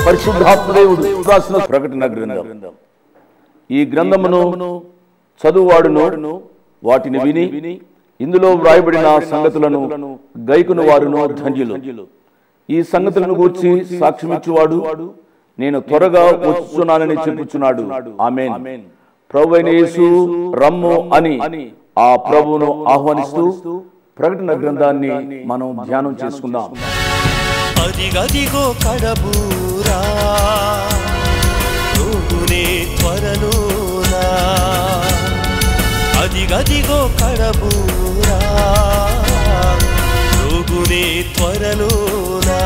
పరిశుద్ధాత్మదేవుడు రాసిన ప్రకటన గ్రంథం. ఈ గ్రంథమును చదువువాడును వాటిని విని ఇందులో వ్రాయబడిన సంగతులను గైకును వారును ధన్యులు. ఈ సంగతులను గూర్చి సాక్ష్యమిచ్చువాడు నేను త్వరగా వచ్చుచున్నానని చెప్పుచున్నాడు. ఆమేన్. ప్రభువైన యేసు రమ్ము అని ఆ ప్రభువును ఆహ్వానిస్తూ ప్రకటన గ్రంథాన్ని మనం ధ్యానం చేసుకుందాం. అదిగదిగో కడబూరా రోగునే త్వరలోనా, అదిగదిగో కడబూరా రోగునే త్వరలోనా,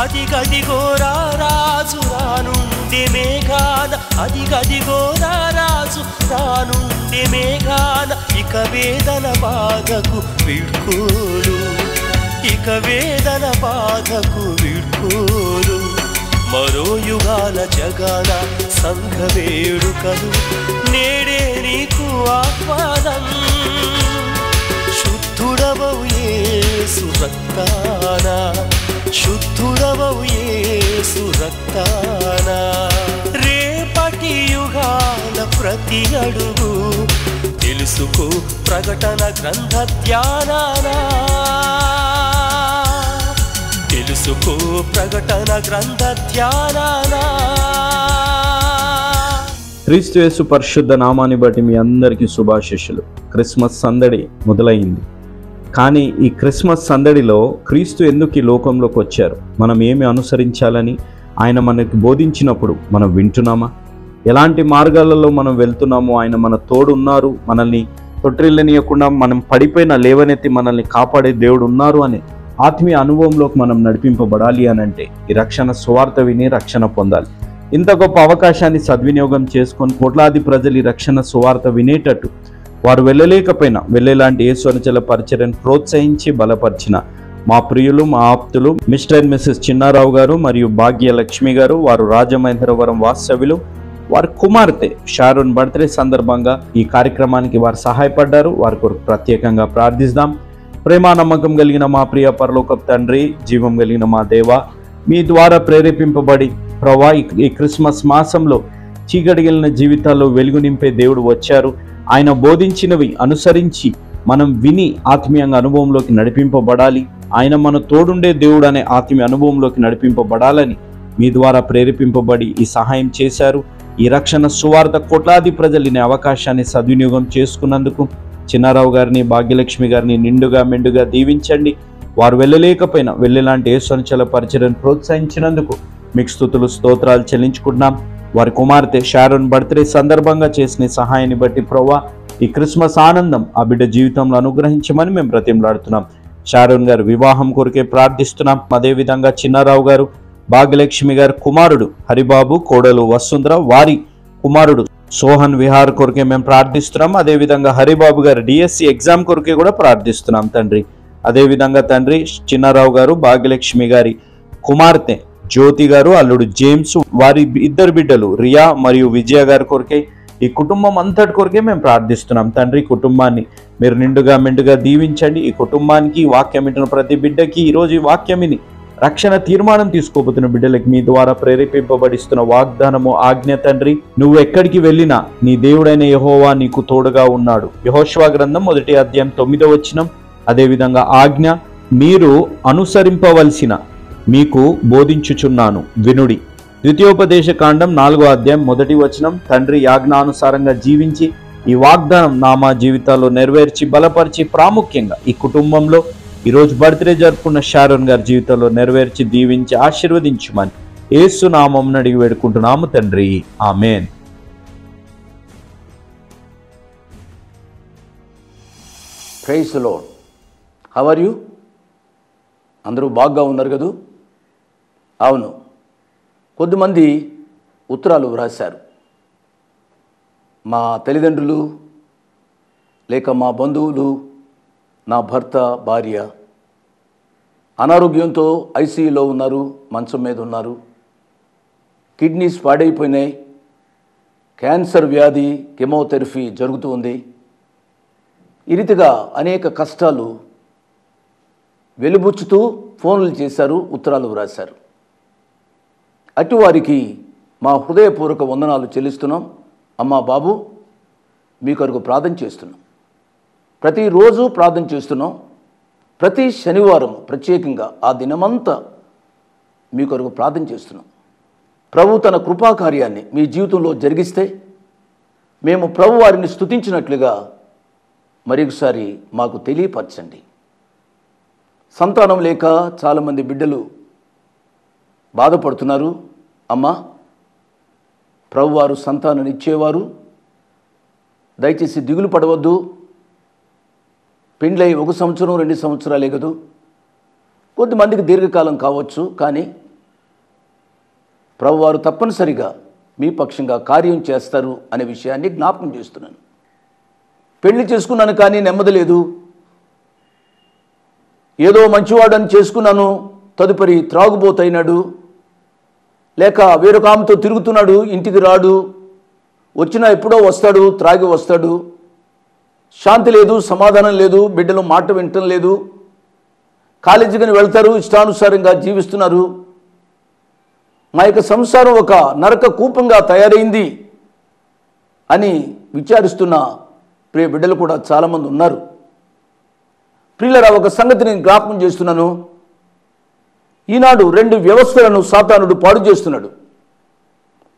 అదిగదిగో రాజు రానుండే మేఘాన, అదిగదిగో రాజు రానుండే మేఘాన, ఇక వేదన బాధకు వీడ్కోలు, ఇక వేదన బాధకు వీడ్కోలు, మరో యుగాల జగాల సంఘ వేడుకలు నేడే నీకు ఆహ్వానం. శుద్ధుడవవు యేసు రక్తాన, శుద్ధుడవవు యేసు రక్తాన, రేపటి యుగాల ప్రతి అడుగు తెలుసుకో ప్రకటన గ్రంథ ధ్యానానా, తెలుసుకో ప్రకటన గ్రంథ ధ్యానానా. క్రీస్తు యేసు పరిశుద్ధ నామాన్ని బట్టి మీ అందరికీ శుభాశీస్సులు. క్రిస్మస్ సందడి మొదలైంది. కానీ ఈ క్రిస్మస్ సందడిలో క్రీస్తు ఎందుకు ఈ లోకంలోకి వచ్చారు, మనం ఏమి అనుసరించాలని ఆయన మనకి బోధించినప్పుడు మనం వింటున్నామా, ఎలాంటి మార్గాలలో మనం వెళ్తున్నామో, ఆయన మన తోడు ఉన్నారు, మనల్ని తొట్టిల్లనియకుండా మనం పడిపోయిన లేవనెత్తి మనల్ని కాపాడే దేవుడు ఉన్నారు అనే ఆత్మీయ అనుభవంలోకి మనం నడిపింపబడాలి అని అంటే ఈ రక్షణ సువార్త విని రక్షణ పొందాలి. ఇంత గొప్ప అవకాశాన్ని సద్వినియోగం చేసుకొని కోట్లాది ప్రజలు ఈ రక్షణ సువార్త వినేటట్టు వారు వెళ్ళలేకపోయినా వెళ్ళేలాంటి యేసు అనుచరుల పరిచర్యను ప్రోత్సహించి బలపరిచిన మా ప్రియులు, మా ఆప్తులు మిస్టర్ అండ్ మిస్సెస్ చిన్నారావు గారు మరియు భాగ్యలక్ష్మి గారు, వారు రాజమహేంద్రవరం వాస్తవ్యులు, వారి కుమార్తె షారోన్ బర్త్డే సందర్భంగా ఈ కార్యక్రమానికి వారు సహాయపడ్డారు. వారి కొరకు ప్రత్యేకంగా ప్రార్థిస్తాం. ప్రేమ నమ్మకం కలిగిన మా ప్రియ పరలోకపు తండ్రి, జీవం కలిగిన మా దేవ, మీ ద్వారా ప్రేరేపింపబడి ప్రభా ఈ క్రిస్మస్ మాసంలో చీకటిగలిగిన జీవితాల్లో వెలుగు నింపే దేవుడు వచ్చారు. ఆయన బోధించినవి అనుసరించి మనం విని ఆత్మీయంగా అనుభవంలోకి నడిపింపబడాలి. ఆయన మన తోడుండే దేవుడు అనే ఆత్మీయ అనుభవంలోకి నడిపింపబడాలని మీ ద్వారా ప్రేరేపింపబడి ఈ సహాయం చేశారు. ఈ రక్షణ సువార్త కోట్లాది ప్రజలు ఈ అవకాశాన్ని సద్వినియోగం చేసుకున్నందుకు చిన్నారావు గారిని, భాగ్యలక్ష్మి గారిని నిండుగా మెండుగా దీవించండి. వారు వెళ్ళలేకపోయినా వెళ్ళేలాంటి యేసు అనుచరుల పరిచర్యను ప్రోత్సహించినందుకు మీకు స్తుతులు స్తోత్రాలు చెల్లించుకుంటున్నాం. వారి కుమార్తె షారోన్ బర్త్డే సందర్భంగా చేసిన సహాయాన్ని బట్టి ప్రభువా ఈ క్రిస్మస్ ఆనందం ఆ బిడ్డ జీవితంలో అనుగ్రహించమని మేము బ్రతిమలాడుతున్నాం. షారోన్ గారు వివాహం కొరకే ప్రార్థిస్తున్నాం. అదేవిధంగా చిన్నారావు గారు, భాగ్యలక్ష్మి గారు కుమారుడు హరిబాబు, కోడలు వసుంధర, వారి కుమారుడు సోహన్ విహార్ కొరకే మేము ప్రార్థిస్తున్నాం. అదేవిధంగా హరిబాబు గారు డిఎస్సి ఎగ్జామ్ కొరకే కూడా ప్రార్థిస్తున్నాం తండ్రి. అదేవిధంగా తండ్రి చిన్నారావు గారు, భాగ్యలక్ష్మి గారి కుమార్తె జ్యోతి గారు, అల్లుడు జేమ్స్, వారి ఇద్దరు బిడ్డలు రియా మరియు విజయ గారి కొరకే, ఈ కుటుంబం అంతటి కొరకే మేము ప్రార్థిస్తున్నాం తండ్రి. కుటుంబాన్ని మీరు నిండుగా మెండుగా దీవించండి. ఈ కుటుంబానికి వాక్యం వింటున్న ప్రతి బిడ్డకి ఈరోజు ఈ వాక్యం విని రక్షణ తీర్మానం తీసుకోబోతున్న బిడ్డలకి మీ ద్వారా ప్రేరేపింపబడిస్తున్న వాగ్దానము ఆజ్ఞ తండ్రి, నువ్వు ఎక్కడికి వెళ్ళినా నీ దేవుడైన యెహోవా నీకు తోడుగా ఉన్నాడు. యెహోషువ గ్రంథం 1వ అధ్యాయం 9వ వచనం. అదేవిధంగా ఆజ్ఞ మీరు అనుసరింపవలసిన మీకు బోధించుచున్నాను వినుడి. ద్వితీయోపదేశ కాండం 4వ అధ్యాయం 1వ వచనం. తండ్రి యాజ్ఞానుసారంగా జీవించి ఈ వాగ్దానం మా జీవితాల్లో నెరవేర్చి బలపరిచి ప్రాముఖ్యంగా ఈ కుటుంబంలో ఈరోజు బర్త్డే జరుపుకున్న షారోన్ గారి జీవితంలో నెరవేర్చి దీవించి ఆశీర్వదించుమని యేసు నామమున అడిగి వేడుకుంటున్నాము తండ్రి. Amen. Praise the lord. How are you? అందరూ బాగా ఉన్నారు కదూ? అవును, కొద్దిమంది ఉత్తరాలు వ్రాశారు. మా తల్లిదండ్రులు లేక మా బంధువులు, నా భర్త, భార్య అనారోగ్యంతో ఐసీయూలో ఉన్నారు, మంచం మీద ఉన్నారు, కిడ్నీస్ పాడైపోయినాయి, క్యాన్సర్ వ్యాధి, కెమోథెరపీ జరుగుతూ ఉంది. ఈ రీతిగా అనేక కష్టాలు వెలుబుచ్చుతూ ఫోన్లు చేశారు, ఉత్తరాలు వ్రాశారు. అటువారికి మా హృదయపూర్వక వందనాలు చెల్లిస్తున్నాం. అమ్మా బాబు, మీ కొరకు ప్రార్థన చేస్తున్నాం. ప్రతిరోజు ప్రార్థన చేస్తున్నాం. ప్రతి శనివారం ప్రత్యేకంగా ఆ దినమంతా మీ కొరకు ప్రార్థన చేస్తున్నాం. ప్రభు తన కృపాకార్యాన్ని మీ జీవితంలో జరిగిస్తే మేము ప్రభు వారిని స్తుతించినట్లుగా మరొకసారి మాకు తెలియపరచండి. సంతానం లేక చాలామంది బిడ్డలు బాధపడుతున్నారు. అమ్మా, ప్రభువారు సంతానాన్ని ఇచ్చేవారు. దయచేసి దిగులు పడవద్దు. పెండ్లై 1 సంవత్సరం 2 సంవత్సరాలే కదూ, కొద్దిమందికి దీర్ఘకాలం కావచ్చు. కానీ ప్రభువారు తప్పనిసరిగా మీ పక్షంగా కార్యం చేస్తారు అనే విషయాన్ని జ్ఞాపకం చేస్తున్నాను. పెళ్లి చేసుకున్నాను కానీ నెమ్మది లేదు. ఏదో మంచివాడని చేసుకున్నాను, తదుపరి త్రాగుబోతైనాడు, లేక వేరొక ఆమెతో తిరుగుతున్నాడు, ఇంటికి రాడు, వచ్చినా ఎప్పుడో వస్తాడు, త్రాగి వస్తాడు. శాంతి లేదు, సమాధానం లేదు, బిడ్డలు మాట వినటం లేదు. కాలేజీకి వెళ్తారు, ఇష్టానుసారంగా జీవిస్తున్నారు. మా యొక్క సంసారం ఒక నరక కూపంగా తయారైంది అని విచారిస్తున్న ప్రియ బిడ్డలు కూడా చాలామంది ఉన్నారు. ప్రియులరా, ఒక సంగతిని జ్ఞాపకం చేస్తున్నాను. ఈనాడు 2 వ్యవస్థలను సాతానుడు పాడు చేస్తున్నాడు.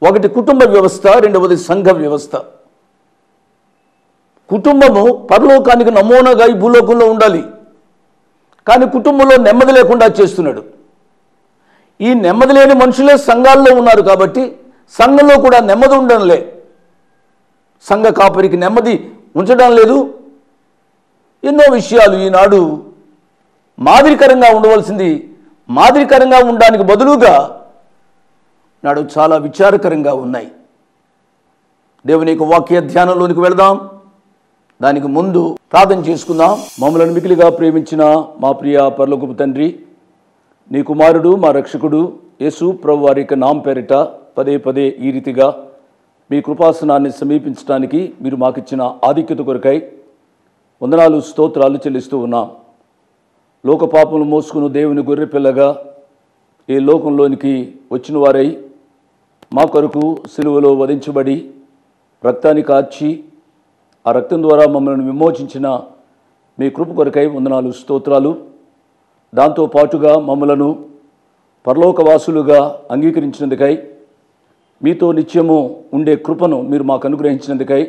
ఒకటి కుటుంబ వ్యవస్థ, రెండవది సంఘ వ్యవస్థ. కుటుంబము పరలోకానికి నమూనాగా ఈ భూలోకంలో ఉండాలి, కానీ కుటుంబంలో నెమ్మది లేకుండా చేస్తున్నాడు. ఈ నెమ్మది లేని మనుషులే సంఘాల్లో ఉన్నారు కాబట్టి సంఘంలో కూడా నెమ్మది ఉండడంలే. సంఘ కాపరికి నెమ్మది ఉంచడం లేదు. ఎన్నో విషయాలు ఈనాడు మాదిరికరంగా ఉండవలసింది మాదిరికరంగా ఉండడానికి బదులుగా నాడు చాలా విచారకరంగా ఉన్నాయి. దేవుని యొక్క వాక్య ధ్యానంలోనికి వెళదాం. దానికి ముందు ప్రార్థన చేసుకుందాం. మమ్మల్ని మికిలిగా ప్రేమించిన మా ప్రియ పరలోకపు తండ్రి, నీ కుమారుడు మా రక్షకుడు యేసు ప్రభు వారి యొక్క నామ పేరిట పదే పదే ఈ రీతిగా మీ కృపాసనాన్ని సమీపించడానికి మీరు మాకిచ్చిన ఆధిక్యత కొరకై వందనాలు, స్తోత్రాలు చెల్లిస్తూ ఉన్నాం. లోక పాపములు మోసుకుని దేవుని గొర్రెపిల్లగా ఈ లోకంలోనికి వచ్చిన వారై మా కొరకు సిలువలో వధించబడి రక్తాన్ని కార్చి ఆ రక్తం ద్వారా మమ్మల్ని విమోచించిన మీ కృప కొరకై వందనాలు, స్తోత్రాలు. దాంతో పాటుగా మమ్మలను పరలోకవాసులుగా అంగీకరించినందుకై, మీతో నిత్యము ఉండే కృపను మీరు మాకు అనుగ్రహించినందుకై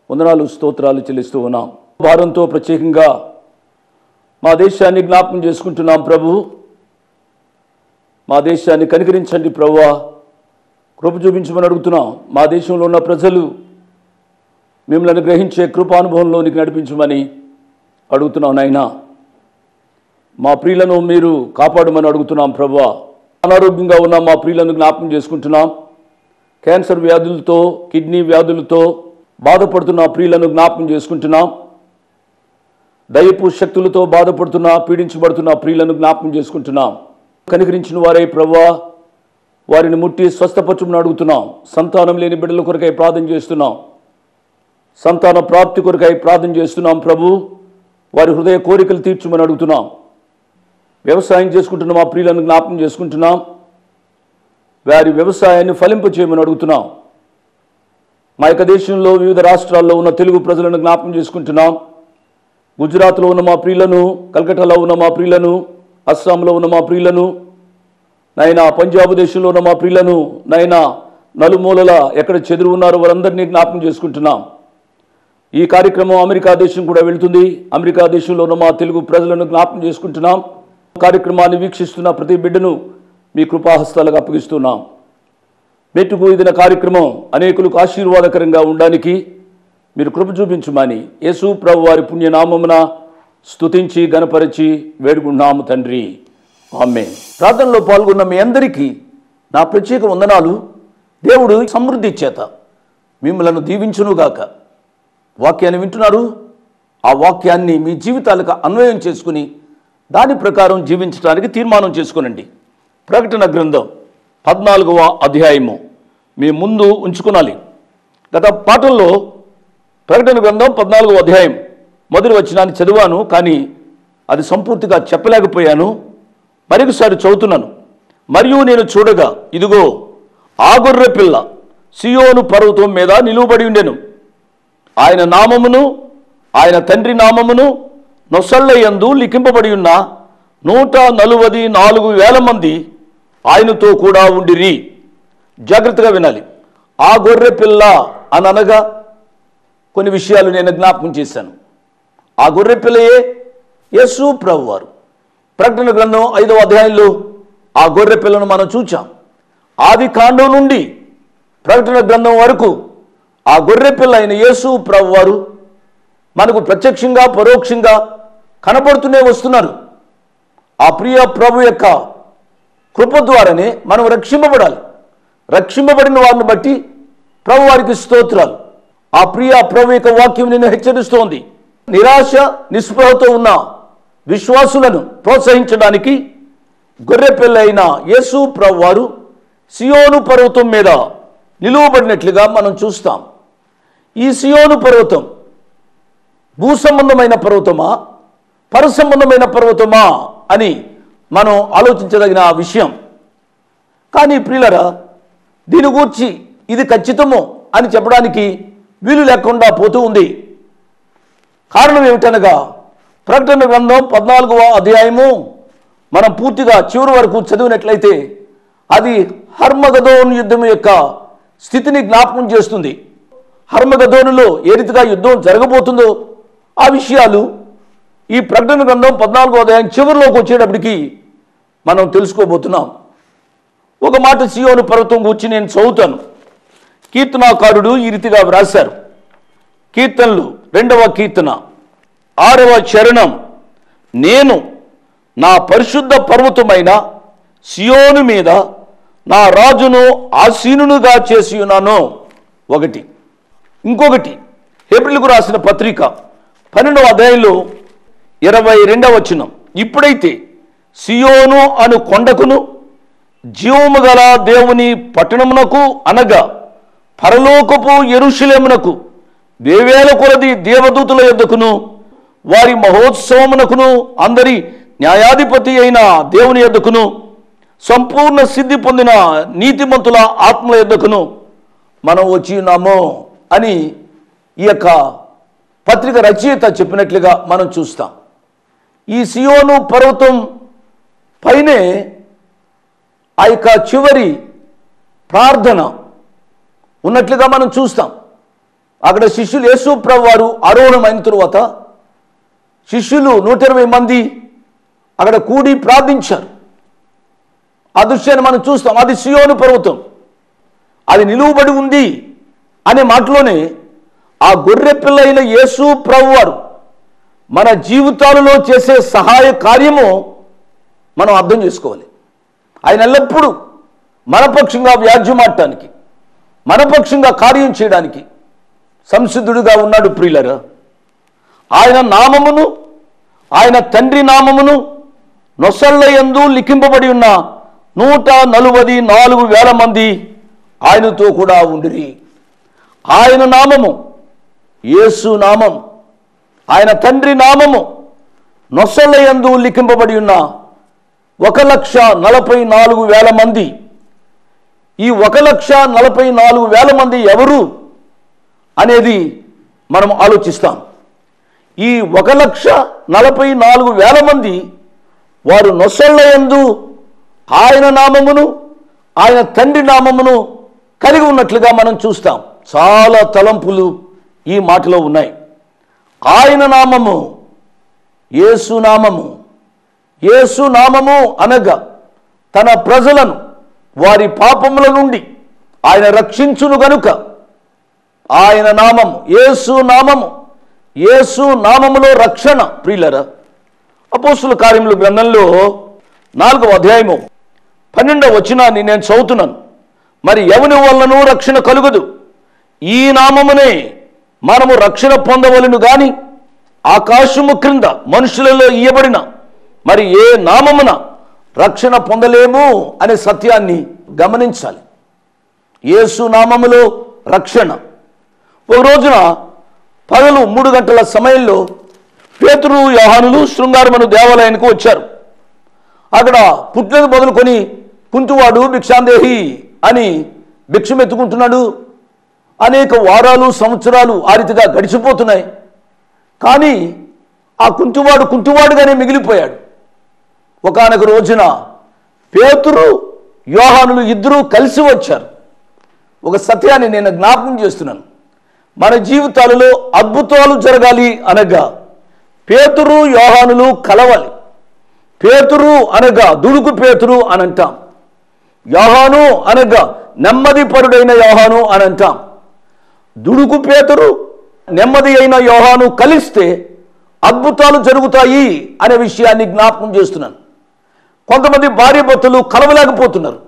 వందనాలు, స్తోత్రాలు చెల్లిస్తూ ఉన్నాం. భారంతో ప్రత్యేకంగా మా దేశాన్ని జ్ఞాపకం చేసుకుంటున్నాం. ప్రభు, మా దేశాన్ని కనికరించండి ప్రభువా, కృప చూపించమని అడుగుతున్నాం. మా దేశంలో ఉన్న ప్రజలు మిమ్మల్ని గ్రహించే కృపానుభవంలోనికి నడిపించమని అడుగుతున్నాం. నాయనా, మా ప్రియులను మీరు కాపాడమని అడుగుతున్నాం. ప్రభువా, అనారోగ్యంగా ఉన్న మా ప్రియులను జ్ఞాపకం చేసుకుంటున్నాం. క్యాన్సర్ వ్యాధులతో, కిడ్నీ వ్యాధులతో బాధపడుతున్న ప్రియులను జ్ఞాపకం చేసుకుంటున్నాం. దయ్యపు శక్తులతో బాధపడుతున్న, పీడించబడుతున్న ప్రియులను జ్ఞాపకం చేసుకుంటున్నాం. కనికరించిన వారై ప్రభువా, వారిని ముట్టి స్వస్థపరచమని అడుగుతున్నాం. సంతానం లేని బిడ్డల కొరకై ప్రార్థన చేస్తున్నాం. సంతాన ప్రాప్తి కొరకై ప్రార్థన చేస్తున్నాం. ప్రభు, వారి హృదయ కోరికలు తీర్చమని అడుగుతున్నాం. వ్యవసాయం చేసుకుంటున్న మా ప్రియులను జ్ఞాపకం చేసుకుంటున్నాం. వారి వ్యవసాయాన్ని ఫలింపచేయమని అడుగుతున్నాం. మా యొక్క దేశంలో వివిధ రాష్ట్రాల్లో ఉన్న తెలుగు ప్రజలను జ్ఞాపకం చేసుకుంటున్నాం. గుజరాత్లో ఉన్న మా ప్రియులను, కలకట్టాలో ఉన్న మా ప్రియులను, అస్సాంలో ఉన్న మా ప్రియులను, నాయనా పంజాబ్ దేశంలో ఉన్న మా ప్రియులను, నాయనా నలుమూలల ఎక్కడ చెదురు ఉన్నారో వారందరినీ జ్ఞాపకం చేసుకుంటున్నాం. ఈ కార్యక్రమం అమెరికా దేశం కూడా వెళ్తుంది. అమెరికా దేశంలో ఉన్న మా తెలుగు ప్రజలను జ్ఞాపకం చేసుకుంటున్నాం. కార్యక్రమాన్ని వీక్షిస్తున్న ప్రతి బిడ్డను మీ కృపాహస్తాలకు అప్పగిస్తున్నాం. మెట్టుకు ఇదిన కార్యక్రమం అనేకులకు ఆశీర్వాదకరంగా ఉండడానికి మీరు కృప చూపించమని యేసు ప్రభు వారి పుణ్యనామమున స్తుతించి గణపరిచి వేడుకుంటున్నాము తండ్రి, ఆమేన్. ప్రార్థనలో పాల్గొన్న మీ అందరికీ నా ప్రత్యేక వందనాలు. దేవుడు సమృద్ధి చేత మిమ్మలను దీవించునుగాక. వాక్యాన్ని వింటున్నారు, ఆ వాక్యాన్ని మీ జీవితాలకు అన్వయం చేసుకుని దాని ప్రకారం జీవించడానికి తీర్మానం చేసుకునండి. ప్రకటన గ్రంథం 14వ అధ్యాయము మీ ముందు ఉంచుకునాలి. గత పాఠంలో ప్రకటన గ్రంథం 14వ అధ్యాయం మొదటి వచనాన్ని చదివాను, కానీ అది సంపూర్తిగా చెప్పలేకపోయాను. మరొకసారి చదువుతున్నాను. మరియు నేను చూడగా ఇదిగో ఆ గొర్రె పిల్ల సియోను పర్వతం మీద నిలువబడి ఉండెను. ఆయన నామమును ఆయన తండ్రి నామమును నొసళ్ళ యందు లిఖింపబడి ఉన్న 144,000 మంది ఆయనతో కూడా ఉండిరి. జాగ్రత్తగా వినాలి. ఆ గొర్రె పిల్ల అని అనగా కొన్ని విషయాలు నేను జ్ఞాపకం చేశాను. ఆ గొర్రె పిల్లయే యేసు ప్రభువారు. ప్రకటన గ్రంథం 5వ అధ్యాయంలో ఆ గొర్రె పిల్లను మనం చూచాం. ఆది కాండం నుండి ప్రకటన గ్రంథం వరకు ఆ గొర్రె పిల్ల అయిన యేసు ప్రభువారు మనకు ప్రత్యక్షంగా పరోక్షంగా కనబడుతూనే వస్తున్నారు. ఆ ప్రియ ప్రభు యొక్క కృప ద్వారానే మనం రక్షింపబడాలి. రక్షింపబడిన వారిని బట్టి ప్రభు వారికి స్తోత్రాలు. ఆ ప్రియ ప్రభు యొక్క వాక్యం నిన్ను హెచ్చరిస్తోంది. నిరాశ నిస్పృహతో ఉన్న విశ్వాసులను ప్రోత్సహించడానికి గొర్రె పిల్ల అయిన యేసు ప్రభు వారు సియోను పర్వతం మీద నిలువబడినట్లుగా మనం చూస్తాం. ఈ సియోను పర్వతం భూసంబంధమైన పర్వతమా పరసంబంధమైన పర్వతమా అని మనం ఆలోచించదగిన విషయం. కానీ ప్రియులరా, దీని గూర్చి ఇది ఖచ్చితమో అని చెప్పడానికి వీలు లేకుండా పోతూ ఉంది. కారణం ఏమిటనగా ప్రకటన గ్రంథం 14వ అధ్యాయము మనం పూర్తిగా చివరి వరకు చదివినట్లయితే అది హర్మగదోను యుద్ధం యొక్క స్థితిని జ్ఞాపకం చేస్తుంది. హర్మగదోనులో ఏ రీతిగా యుద్ధం జరగబోతుందో ఆ విషయాలు ఈ ప్రకటన గ్రంథం 14వ అధ్యాయం చివరిలోకి వచ్చేటప్పటికి మనం తెలుసుకోబోతున్నాం. ఒక మాట సియోను పర్వతం గురించి నేను చదువుతాను. కీర్తనాకారుడు ఈ రీతిగా వ్రాశారు. కీర్తనలు 2వ కీర్తన 6వ చరణం, నేను నా పరిశుద్ధ పర్వతమైన సియోను మీద నా రాజును ఆసీనునుగా చేసి ఉన్నాను. ఒకటి. ఇంకొకటి హెబ్రీయులకు రాసిన పత్రిక 12వ అధ్యాయంలో 22వ వచనం, ఇప్పుడైతే సియోను అను కొండకును జీవము గల దేవుని పట్టణమునకు అనగా పరలోకపు యెరూషలేమునకు వేవేల కొలది దేవదూతుల యొద్దకును వారి మహోత్సవమునకును అందరి న్యాయాధిపతి అయిన దేవుని యొద్దకును సంపూర్ణ సిద్ధి పొందిన నీతిమంతుల ఆత్మల యొద్దకును మనం వచ్చి ఉన్నాము అని ఈ యొక్క పత్రిక రచయిత చెప్పినట్లుగా మనం చూస్తాం. ఈ సియోను పర్వతం పైనే ఆ యొక్క చివరి ప్రార్థన ఉన్నట్లుగా మనం చూస్తాం. అక్కడ శిష్యులు యేసు ప్రభు వారు ఆరోహణమైన తరువాత శిష్యులు 120 మంది అక్కడ కూడి ప్రార్థించారు. ఆ దృశ్యాన్ని మనం చూస్తాం. అది సియోను పర్వతం, అది నిలువబడి ఉంది అనే మాటలోనే ఆ గొర్రె పిల్ల అయిన యేసు ప్రభు వారు మన జీవితాలలో చేసే సహాయ కార్యము మనం అర్థం చేసుకోవాలి. ఆయన ఎల్లప్పుడూ మనపక్షంగా వ్యాజ్యమాడటానికి, మనపక్షంగా కార్యం చేయడానికి సంసిద్ధుడిగా ఉన్నాడు. ప్రియులరా, ఆయన నామమును ఆయన తండ్రి నామమును నొసళ్ళ యందు లిఖింపబడి ఉన్న 144,000 మంది ఆయనతో కూడా ఉండిరి. ఆయన నామము యేసు నామం, ఆయన తండ్రి నామము నొసళ్ళ యందు లిఖింపబడి ఉన్న 1,44,000 మంది. ఈ 1,44,000 మంది ఎవరు అనేది మనం ఆలోచిస్తాం. ఈ 1,44,000 మంది వారు నొసళ్ళ యందు ఆయన నామమును ఆయన తండ్రి నామమును కలిగి ఉన్నట్లుగా మనం చూస్తాం. చాలా తలంపులు ఈ మాటలో ఉన్నాయి. ఆయన నామము యేసు నామము. యేసు నామము అనగా తన ప్రజలను వారి పాపముల నుండి ఆయన రక్షించును గనుక ఆయన నామము యేసు నామము. యేసు నామములో రక్షణ. ప్రియులరా, అపోస్తుల కార్యముల గ్రంథంలో 4వ అధ్యాయము 12వ వచనాన్ని నేను చదువుతున్నాను. మరి ఎవని వలనను రక్షణ కలుగదు, ఈ నామమునే మనము రక్షణ పొందవలెను గాని ఆకాశము క్రింద మనుషులలో ఇయ్యబడిన మరి ఏ నామమున రక్షణ పొందలేము అనే సత్యాన్ని గమనించాలి. యేసు నామములో రక్షణ. ఒక రోజున పగలు 3 గంటల సమయంలో పేతురు యోహానులు శృంగారమును దేవాలయానికి వచ్చారు. అక్కడ పుట్టినది మొదలుకొని కుంటివాడు భిక్షాందేహి అని భిక్షమెత్తుకుంటున్నాడు. అనేక వారాలు సంవత్సరాలు ఆ రీతిగా గడిచిపోతున్నాయి. కానీ ఆ కుంటివాడుగానే మిగిలిపోయాడు. ఒకానొక రోజున పేతురు యోహానులు ఇద్దరూ కలిసి వచ్చారు. ఒక సత్యాన్ని నేను జ్ఞాపకం చేస్తున్నాను. మన జీవితాలలో అద్భుతాలు జరగాలి అనగా పేతురు యోహానులు కలవాలి. పేతురు అనగా దుడుకు పేతురు అని అంటాం. యోహాను అనగా నెమ్మది పరుడైన యోహాను అని అంటాం. దుడుకు పేతురు నెమ్మది అయిన యోహాను కలిస్తే అద్భుతాలు జరుగుతాయి అనే విషయాన్ని జ్ఞాపకం చేస్తున్నాను. కొంతమంది భార్య భర్తలు కలవలేకపోతున్నారు.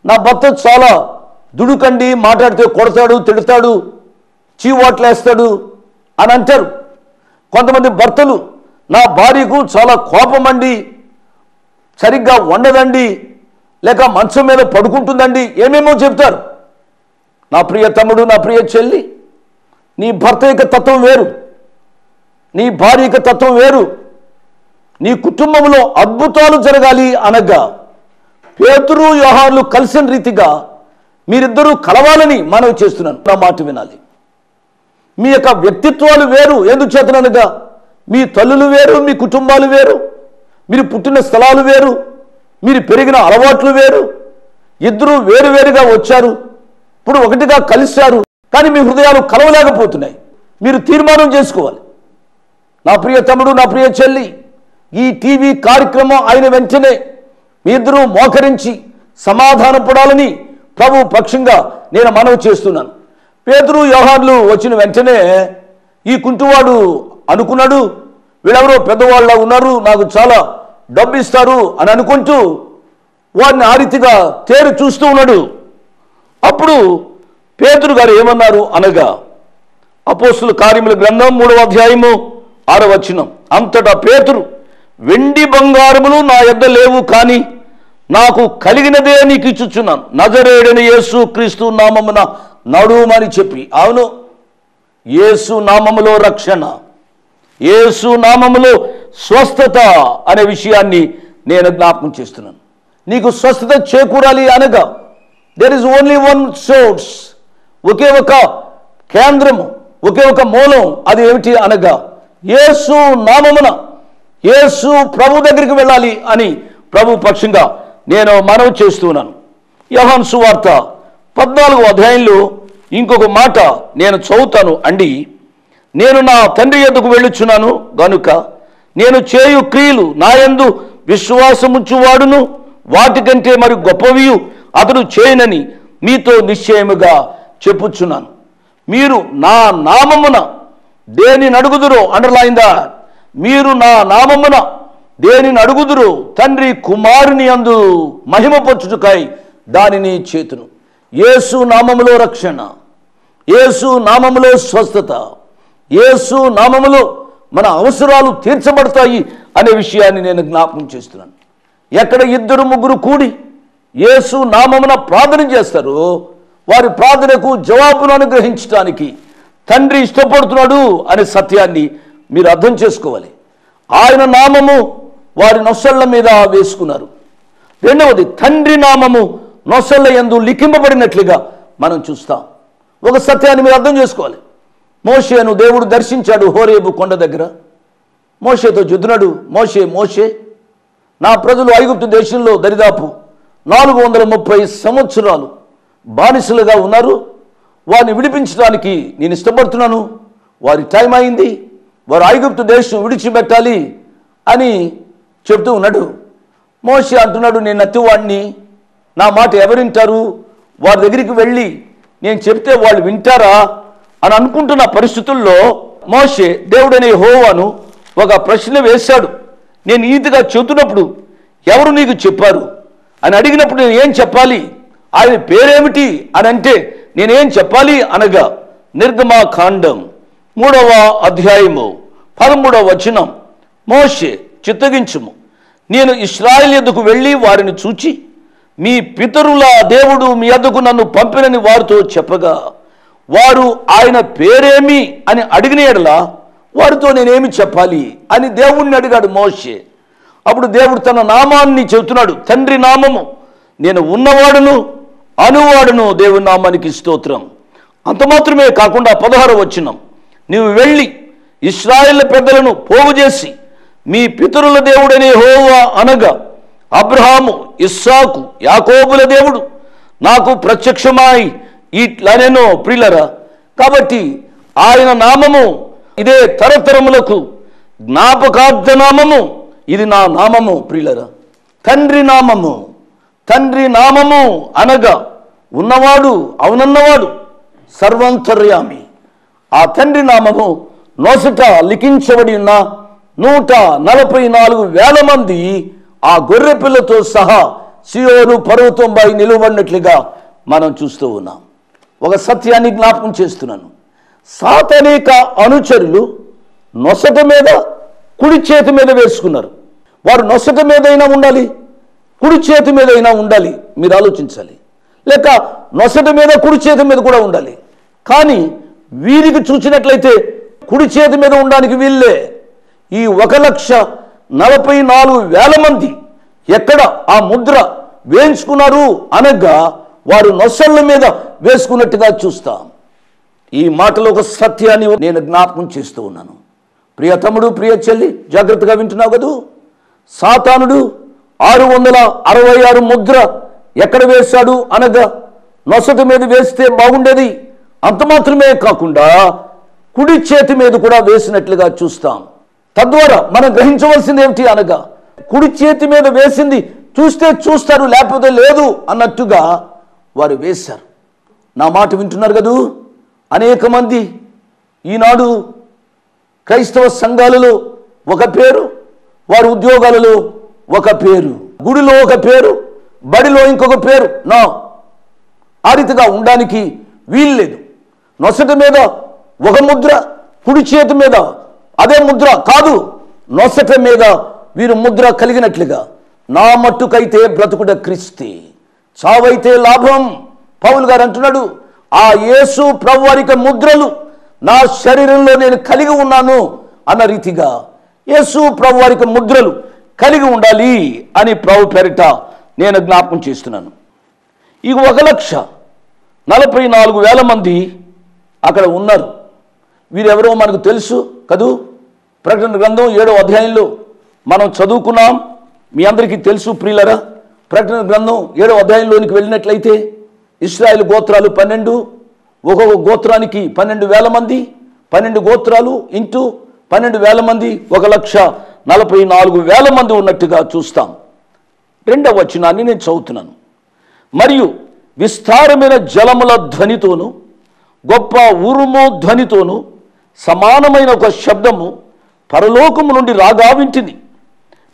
నా భర్త చాలా దుడుకండి, మాట్లాడితే కొడతాడు, తిడతాడు, చీవాట్లేస్తాడు అని అంటారు. కొంతమంది భర్తలు నా భార్యకు చాలా కోపమండి, సరిగ్గా వండదండి, లేక మంచం మీద పడుకుంటుందండి, ఏమేమో చెప్తారు. నా ప్రియ తమ్ముడు, నా ప్రియ చెల్లి, నీ భర్త యొక్క తత్వం వేరు, నీ భార్య యొక్క తత్వం వేరు. నీ కుటుంబంలో అద్భుతాలు జరగాలి అనగా పేతురు యోహానులు కలిసిన రీతిగా మీరిద్దరూ కలవాలని మనవి చేస్తున్నాను. నా మాట వినాలి. మీ యొక్క వ్యక్తిత్వాలు వేరు. ఎందుచేతనగా మీ తల్లులు వేరు, మీ కుటుంబాలు వేరు, మీరు పుట్టిన స్థలాలు వేరు, మీరు పెరిగిన అలవాట్లు వేరు. ఇద్దరూ వేరువేరుగా వచ్చారు, ఇప్పుడు ఒకటిగా కలిశారు. కానీ మీ హృదయాలు కలవలేకపోతున్నాయి. మీరు తీర్మానం చేసుకోవాలి. నా ప్రియ తమ్ముడు, నా ప్రియ చెల్లి, ఈ టీవీ కార్యక్రమం అయిన వెంటనే మీ ఇద్దరూ మోకరించి సమాధానపడాలని ప్రభు పక్షంగా నేను మనవి చేస్తున్నాను. పేతురు యోహానులు వచ్చిన వెంటనే ఈ కుంటివాడు అనుకున్నాడు, వీళ్ళెవరో పెద్దవాళ్ళ ఉన్నారు, నాకు చాలా డబ్బు ఇస్తారు అని అనుకుంటూ వాడిని ఆ రీతిగా తేరు చూస్తూ ఉన్నాడు. అప్పుడు పేతురు గారు ఏమన్నారు అనగా అపోస్తుల కార్యముల గ్రంథం 3వ అధ్యాయము 6వ వచనం, అంతటా పేతురు, వెండి బంగారములు నా యొద్ద లేవు, కానీ నాకు కలిగినదే నీకు ఇచ్చుచున్నాను, నజరేయుడైన యేసు క్రీస్తు నామమున నడుమని చెప్పి. అవును, యేసు నామములో రక్షణ, యేసు నామములో స్వస్థత అనే విషయాన్ని నేను జ్ఞాపకం చేస్తున్నాను. నీకు స్వస్థత చేకూరాలి అనగా there is only one source, ఒకే ఒక కేంద్రము, ఒకే ఒక మూలం. అది ఏమిటి అనగా యేసు నామమున, యేసు ప్రభు దగ్గరికి వెళ్ళాలి అని ప్రభు పక్షంగా నేను మనవి చేస్తున్నాను. యోహాను సువార్త 14వ అధ్యాయంలో ఇంకొక మాట నేను చదువుతాను అండి. నేను నా తండ్రి యొద్దకు వెళ్ళుచున్నాను గనుక నేను చేయు క్రియలు నా యందు విశ్వాసముంచువాడును వాటికంటే మరి గొప్పవియు అతడు చేయనని మీతో నిశ్చయముగా చెప్పుచున్నాను. మీరు నా నామమున దేనిని అడుగుదురో, అండర్లైందా, మీరు నా నామమున దేనిని అడుగుదురో తండ్రి కుమారుని యందు మహిమపరచుటకై దానిని చేతును. యేసు నామములో రక్షణ, యేసు నామములో స్వస్థత, యేసు నామములో మన అవసరాలు తీర్చబడతాయి అనే విషయాన్ని నేను జ్ఞాపకం చేస్తున్నాను. ఎక్కడ ఇద్దరు ముగ్గురు కూడి యేసు నామమున ప్రార్థన చేస్తారో వారి ప్రార్థనకు జవాబును అనుగ్రహించడానికి తండ్రి ఇష్టపడుతున్నాడు అనే సత్యాన్ని మీరు అర్థం చేసుకోవాలి. ఆయన నామము వారి నొసళ్ళ మీద వేసుకున్నారు. రెండవది, తండ్రి నామము నొసళ్ళ యందు లిఖింపబడినట్లుగా మనం చూస్తాం. ఒక సత్యాన్ని మీరు అర్థం చేసుకోవాలి. మోషేను దేవుడు దర్శించాడు హోరేబు కొండ దగ్గర. మోషేతో చెబుతున్నాడు, మోషే మోషే, నా ప్రజలు ఐగుప్తు దేశంలో దరిదాపు 430 సంవత్సరాలు బానిసలుగా ఉన్నారు, వారిని విడిపించడానికి నేను ఇష్టపడుతున్నాను, వారి టైం అయింది, వారు ఐగుప్తు దేశం విడిచిపెట్టాలి అని చెప్తూ ఉన్నాడు. మోషే అంటున్నాడు, నేను నత్తివాడిని, నా మాట ఎవరింటారు, వారి దగ్గరికి వెళ్ళి నేను చెప్తే వాళ్ళు వింటారా అని అనుకుంటున్న పరిస్థితుల్లో మోషే దేవుడనే యెహోవాను ఒక ప్రశ్న వేశాడు. నేను ఈతిగా చెబుతున్నప్పుడు ఎవరు నీకు చెప్పారు అని అడిగినప్పుడు నేను ఏం చెప్పాలి, ఆయన పేరేమిటి అని అంటే నేనేం చెప్పాలి అనగా నిర్గమాకాండం 3వ అధ్యాయము 13వ వచనం, మోషే చిత్తగించుము, నేను ఇశ్రాయేలు యొద్దకు వెళ్ళి వారిని చూచి మీ పితరుల దేవుడు మీ యొద్దకు నన్ను పంపినని వారితో చెప్పగా వారు ఆయన పేరేమి అని అడిగిన యెడల వారితో నేనేమి చెప్పాలి అని దేవుణ్ణి అడిగాడు మోషే. అప్పుడు దేవుడు తన నామాన్ని చెబుతున్నాడు, తండ్రి నామము నేను ఉన్నవాడును అనువాడును, దేవుని నామానికి స్తోత్రం. అంత మాత్రమే కాకుండా 16వ వచనం, నీవు వెళ్ళి ఇశ్రాయేలు పెద్దలను పోగు చేసి మీ పితరుల దేవుడైన యెహోవా అనగా అబ్రహాము, ఇస్సాకు, యాకోబుల దేవుడు నాకు ప్రత్యక్షమై ఇట్లనెనో. ప్రియులరా, కాబట్టి ఆయన నామము ఇదే తరతరములకు జ్ఞాపకార్థ నామము, ఇది నా నామము. ప్రియులరా, తండ్రి నామము, తండ్రి నామము అనగా ఉన్నవాడు, అవునన్నవాడు, సర్వాంతర్యామి. ఆ తండ్రి నామము నొసట లిఖించబడి ఉన్న 144,000 మంది ఆ గొర్రె పిల్లతో సహా సియోను పర్వతంపై నిలువబడినట్లుగా మనం చూస్తూ ఉన్నాం. ఒక సత్యాన్ని జ్ఞాపకం చేస్తున్నాను. సాతానిక అనుచరులు నొసట మీద కుడి చేతి మీద వేసుకున్నారు. వారు నొసట మీదైనా ఉండాలి, కుడి చేతి మీద అయినా ఉండాలి, మీరు ఆలోచించాలి. లేక నొసట మీద కుడి చేతి మీద కూడా ఉండాలి. కానీ వీరికి చూసినట్లయితే కుడి చేతి మీద ఉండడానికి వీళ్ళే. ఈ 1,44,000 మంది ఎక్కడ ఆ ముద్ర వేయించుకున్నారు అనగా వారు నొసళ్ళ మీద వేసుకున్నట్టుగా చూస్తాం. ఈ మాటలో ఒక సత్యాన్ని నేను జ్ఞాపకం చేస్తూ ఉన్నాను. ప్రియ తమ్ముడు, ప్రియ చెల్లి, జాగ్రత్తగా వింటున్నావు కదూ. సాతానుడు 666 ముద్ర ఎక్కడ వేశాడు అనగా నొసట మీద వేస్తే బాగుండేది. అంత మాత్రమే కాకుండా కుడి చేతి మీద కూడా వేసినట్లుగా చూస్తాం. తద్వారా మనం గ్రహించవలసింది ఏమిటి అనగా కుడి చేతి మీద వేసింది చూస్తే చూస్తారు, లేకపోతే లేదు అన్నట్టుగా వారు వేశారు. నా మాట వింటున్నారు కదూ. అనేక మంది ఈనాడు క్రైస్తవ సంఘాలలో ఒక పేరు, వారి ఉద్యోగాలలో ఒక పేరు, గుడిలో ఒక పేరు, బడిలో ఇంకొక పేరు. నా ఆ రీతిగా ఉండడానికి వీల్లేదు. నొసట మీద ఒక ముద్ర, కుడి చేతి మీద అదే ముద్ర కాదు, నొసట మీద వీరు ముద్ర కలిగినట్లుగా. నా మట్టుకైతే బ్రతుకుడ క్రీస్తే, చావైతే లాభం. పౌలు గారు అంటున్నాడు, ఆ యేసు ప్రభువారిక ముద్రలు నా శరీరంలో నేను కలిగి ఉన్నాను అన్న రీతిగా యేసు ప్రభువారిక ముద్రలు కలిగి ఉండాలి అని ప్రభు పేరిట నేను జ్ఞాపకం చేస్తున్నాను. ఈ 1,44,000 మంది అక్కడ ఉన్నారు. వీరెవరో మనకు తెలుసు కదూ. ప్రకటన గ్రంథం 7వ అధ్యాయంలో మనం చదువుకున్నాం. మీ అందరికీ తెలుసు ప్రియులరా. ప్రకటన గ్రంథం 7వ అధ్యాయంలోనికి వెళ్ళినట్లయితే ఇశ్రాయేలు గోత్రాలు 12, ఒక్కొక్క గోత్రానికి 12,000 మంది, 12 గోత్రాలు ఇంటూ 12,000 మంది, 1,44,000 మంది ఉన్నట్టుగా చూస్తాం. 2వ వచనాన్ని నేను చదువుతున్నాను. మరియు విస్తారమైన జలముల ధ్వనితోను గొప్ప ఉరుము ధ్వనితోను సమానమైన ఒక శబ్దము పరలోకము నుండి రాగా వింటిని.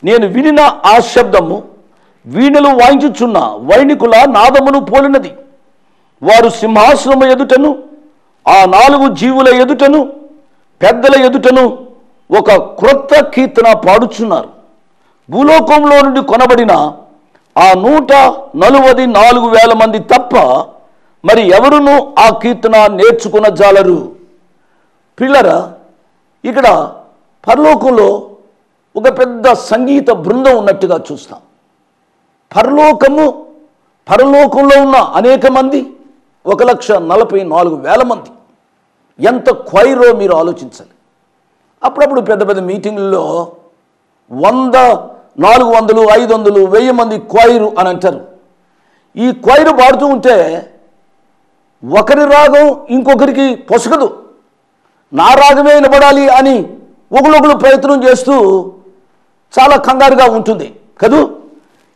నేను వినిన ఆ శబ్దము వీణలు వాయించుచున్న వైణికుల నాదమును పోలినది. వారు సింహాసనము ఎదుటను ఆ 4 జీవుల ఎదుటను పెద్దల ఎదుటను ఒక క్రొత్త కీర్తన పాడుచున్నారు. భూలోకంలో నుండి కొనబడిన ఆ 144,000 మంది తప్ప మరి ఎవరునూ ఆ కీర్తన నేర్చుకున్న జాలరు. పిల్లరా, ఇక్కడ పరలోకంలో ఒక పెద్ద సంగీత బృందం ఉన్నట్టుగా చూస్తాం. పరలోకంలో ఉన్న అనేక మంది 1,44,000 మంది. ఎంత క్వైరో మీరు ఆలోచించాలి. అప్పుడప్పుడు పెద్ద పెద్ద మీటింగుల్లో 100, 400, 500, 1000 మంది క్వైరు అని అంటారు. ఈ క్వైరు పాడుతూ ఉంటే ఒకరి రాగం ఇంకొకరికి పొసగదు. నా రాగమే వినబడాలి అని ఒకళ్ళొకళ్ళు ప్రయత్నం చేస్తూ చాలా కంగారుగా ఉంటుంది కదూ.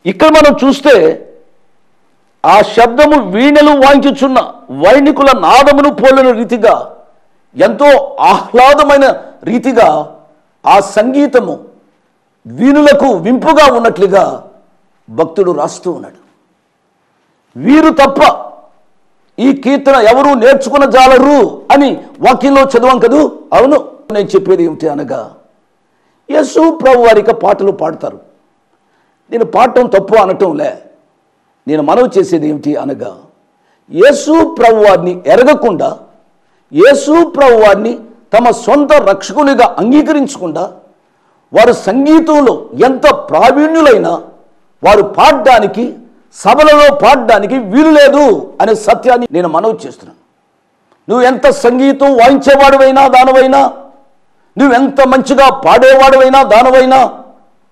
ఇక్కడ మనం చూస్తే ఆ శబ్దము వీణలు వాయించుచున్న వైణికుల నాదమును పోలిన రీతిగా, ఎంతో ఆహ్లాదమైన రీతిగా ఆ సంగీతము వీణులకు వింపుగా ఉన్నట్లుగా భక్తుడు రాస్తూ ఉన్నాడు. వీరు తప్ప ఈ కీర్తన ఎవరు నేర్చుకున్న జాలరు అని వాక్యంలో చదవం కదూ. అవును, నేను చెప్పేది ఏమిటి అనగా యేసు ప్రభు వారిక పాటలు పాడతారు. నేను పాడటం తప్పు అనటంలే, నేను మనవి చేసేది ఏమిటి అనగా యేసు ప్రభు వారిని ఎరగకుండా, యేసు ప్రభు వారిని తమ సొంత రక్షకునిగా అంగీకరించకుండా వారు సంగీతంలో ఎంత ప్రావీణ్యులైనా వారు పాడడానికి సభలలో పాడడానికి వీలు లేదు అనే సత్యాన్ని నేను మనవి చేస్తున్నాను. నువ్వు ఎంత సంగీతం వాయించేవాడువైనా దానవైనా, నువ్వెంత మంచిగా పాడేవాడువైనా దానవైనా,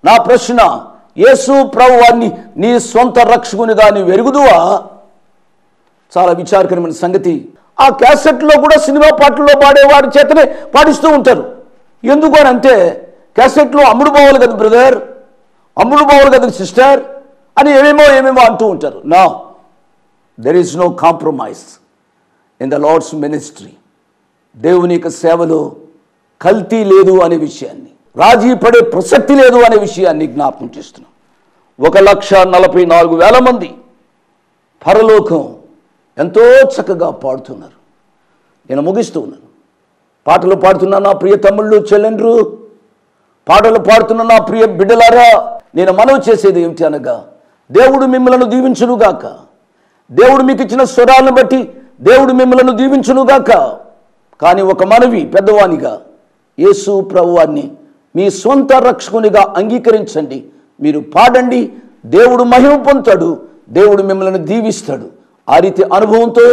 నా ప్రశ్న, యేసు ప్రభువాన్ని నీ సొంత రక్షకునిగా నీవు ఎరుగుదువా? చాలా విచారకరమైన సంగతి. ఆ క్యాసెట్లో కూడా సినిమా పాటల్లో పాడేవాడి చేతనే పాడిస్తూ ఉంటారు. ఎందుకు అని అంటే, క్యాసెట్లో అమ్ముడు పోవాలి కదా బ్రదర్, అమ్ముడు పోవాలి కదా సిస్టర్ అని ఏమేమో అంటూ ఉంటారు. No, there is no compromise in the Lord's ministry. దేవుని యొక్క సేవలో కల్తీ లేదు అనే విషయాన్ని, రాజీ పడే ప్రసక్తి లేదు అనే విషయాన్ని జ్ఞాపకం చేస్తున్నాం. 1,44,000 మంది పరలోకం ఎంతో చక్కగా పాడుతున్నారు. నేను ముగిస్తూ ఉన్నాను. పాటలు పాడుతున్నా నా ప్రియ తమ్ముళ్ళు చెల్లెండ్రు, పాటలు పాడుతున్న నా ప్రియ బిడ్డలారా, నేను మనవి చేసేది ఏమిటి అనగా, దేవుడు మిమ్మలను దీవించునుగాక. దేవుడు మీకు ఇచ్చిన స్వరాలను బట్టి దేవుడు మిమ్మలను దీవించునుగాక. కానీ ఒక మనవి పెద్దవానిగా, యేసు ప్రభువాన్ని మీ సొంత రక్షకునిగా అంగీకరించండి. మీరు పాడండి, దేవుడు మహిమ పొందుతాడు, దేవుడు మిమ్మల్ని దీవిస్తాడు. ఆ రీతి అనుభవంతో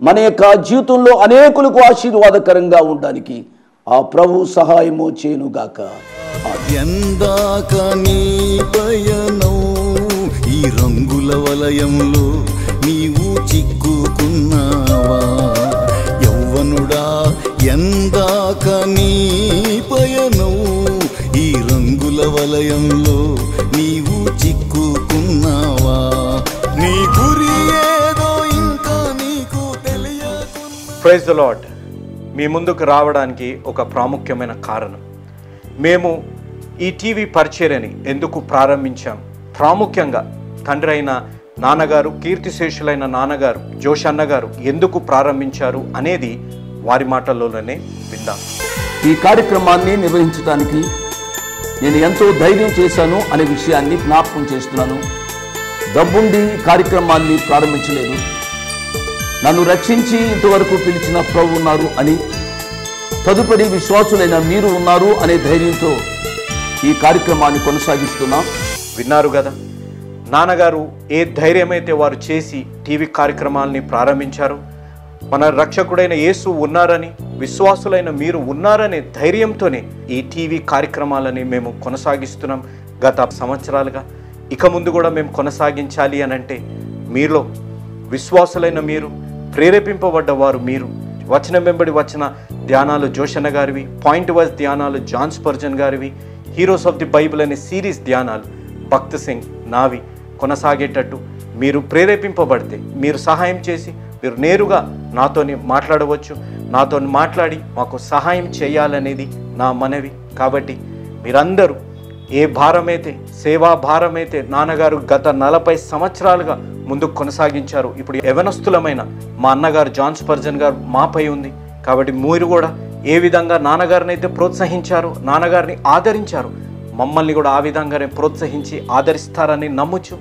మన యొక్క జీవితంలో అనేకులకు ఆశీర్వాదకరంగా ఉండడానికి ఆ ప్రభు సహాయము చేయునుగాక. ఎందాక నీ పయనం ఈ రంగుల వలయంలో నీవు చిక్కుకున్నావా యవ్వనుడా? ఎందాక నీ పయనం ఈ రంగుల వలయంలో నీవు చిక్కుకున్నావా? నీ గురి ఏదో ఇంకా నీకు తెలియకున్నా. Praise the lord. మీ ముందుకు రావడానికి ఒక ప్రాముఖ్యమైన కారణం, మేము ఈ టీవీ పరిచర్యని ఎందుకు ప్రారంభించాం, ప్రాముఖ్యంగా తండ్రి అయిన నాన్నగారు, కీర్తిశేషులైన నాన్నగారు జోష్ అన్నగారు ఎందుకు ప్రారంభించారు అనేది వారి మాటల్లోనే విందాం. ఈ కార్యక్రమాన్ని నిర్వహించడానికి నేను ఎంతో ధైర్యం చేశాను అనే విషయాన్ని జ్ఞాపకం చేస్తున్నాను. డబ్బుండి కార్యక్రమాన్ని ప్రారంభించలేదు. నన్ను రక్షించి ఇంతవరకు పిలిచిన ప్రభు ఉన్నారు అని, తదుపరి విశ్వాసులైన మీరు ఉన్నారు అనే ధైర్యంతో ఈ కార్యక్రమాన్ని కొనసాగిస్తున్నాం. విన్నారు కదా, నాన్నగారు ఏ ధైర్యమైతే వారు చేసి టీవీ కార్యక్రమాలని ప్రారంభించారు. మన రక్షకుడైన యేసు ఉన్నారని, విశ్వాసులైన మీరు ఉన్నారనే ధైర్యంతోనే ఈ టీవీ కార్యక్రమాలని మేము కొనసాగిస్తున్నాం గత సంవత్సరాలుగా. ఇక ముందు కూడా మేము కొనసాగించాలి అని అంటే, మీలో విశ్వాసులైన మీరు, ప్రేరేపింపబడ్డవారు మీరు, వచనం వెంబడి వచ్చిన ధ్యానాలు జోషన్న గారివి, పాయింట్ వైజ్ ధ్యానాలు జాన్ స్పర్జన్ గారివి, హీరోస్ ఆఫ్ ది బైబిల్ అనే సిరీస్ ధ్యానాలు భక్త్ సింగ్ నావి కొనసాగేటట్టు మీరు ప్రేరేపింపబడితే, మీరు సహాయం చేసి మీరు నేరుగా నాతోని మాట్లాడవచ్చు. నాతో మాట్లాడి మాకు సహాయం చేయాలనేది నా మనవి. కాబట్టి మీరందరూ ఏ భారమైతే, సేవా భారమైతే నాన్నగారు గత 40 సంవత్సరాలుగా ముందుకు కొనసాగించారు, ఇప్పుడు యవనస్తులమైన మా అన్నగారు జాన్ స్పర్జన్ గారు మాపై ఉంది. కాబట్టి మీరు కూడా ఏ విధంగా నాన్నగారిని అయితే ప్రోత్సహించారు, నాన్నగారిని ఆదరించారు, మమ్మల్ని కూడా ఆ విధంగానే ప్రోత్సహించి ఆదరిస్తారని నమ్ముచు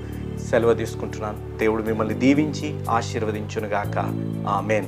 సెలవు తీసుకుంటున్నాను. దేవుడు మిమ్మల్ని దీవించి ఆశీర్వదించునుగాక. ఆమేన్.